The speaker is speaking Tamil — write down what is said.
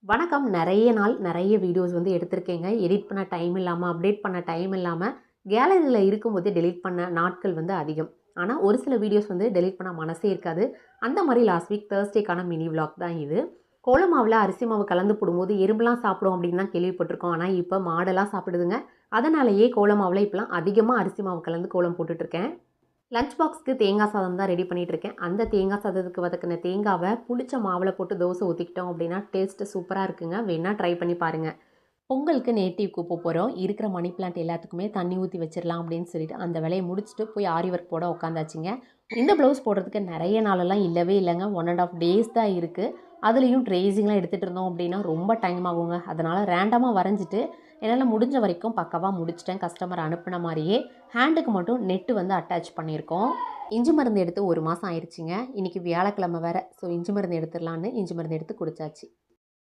வணக்கம். நெறைய நாள் நெறைய வீடியோஸ் வந்து எடுத்திருக்கேங்க. எடிட் பண்ண டைம் இல்லாம, அப்டேட் பண்ண டைம் இல்லாம, கேலரியில இருக்கும்போதே டெலீட் பண்ண நாட்கள் வந்து அதிகம். ஆனா, ஒரு சில வீடியோஸ் வந்து டெலீட் பண்ண மனசே இருக்காது. அந்த மாரி லாஸ்ட் வீக் தர்ஸ்டேக்கான மினி விளாக் தான் இது. கோல மாவுல அரிசி மாவு கலந்து போடும்போது எறும்புலாம் சாப்பிடும் அப்படின்னு தான் கேள்விப்பட்டுருக்கோம். ஆனா, இப்ப மாடெல்லாம் சாப்பிடுதுங்க. அதனாலேயே கோல மாவுல இப்பலாம் அதிகமா அரிசி மாவு கலந்து கோலம் போட்டுட்ருக்கேன். லஞ்ச் பாக்ஸ்க்கு தேங்காய் சாதம் தான் ரெடி பண்ணிகிட்ருக்கேன். அந்த தேங்காய் சாதத்துக்கு வதக்கின தேங்காவை புளிச்ச மாவில் போட்டு தோசை ஊற்றிக்கிட்டோம் அப்படின்னா டேஸ்ட்டு சூப்பராக இருக்குங்க. வேணால் ட்ரை பண்ணி பாருங்கள். பொங்கலுக்கு நேட்டிவ்க்கு போகிறோம். இருக்கிற மணி பிளான்ட் எல்லாத்துக்குமே தண்ணி ஊற்றி வச்சிடலாம் அப்படின்னு சொல்லிட்டு அந்த வேலையை முடிச்சுட்டு போய் ஆரி ஒர்க் போட உட்காந்தாச்சுங்க. இந்த ப்ளவுஸ் போடுறதுக்கு நிறைய நாளெல்லாம் இல்லவே இல்லைங்க. 1.5 டேஸ் தான் இருக்குது. அதுலேயும் ட்ரேசிங்லாம் எடுத்துகிட்டு இருந்தோம் அப்படின்னா ரொம்ப டைம் ஆகுங்க. அதனால் ரேண்டமாக வரைஞ்சிட்டு என்னால் முடிஞ்ச வரைக்கும் பக்காவாக முடிச்சிட்டேன். கஸ்டமர் அனுப்பின மாதிரியே ஹேண்டுக்கு மட்டும் நெட்டு வந்து அட்டாச் பண்ணியிருக்கோம். இஞ்சி மருந்து எடுத்து 1 மாதம் ஆயிடுச்சுங்க. இன்றைக்கி வியாழக்கிழமை வேறு. ஸோ இஞ்சி மருந்து எடுத்துடலான்னு இஞ்சி மருந்து எடுத்து குடிச்சாச்சு.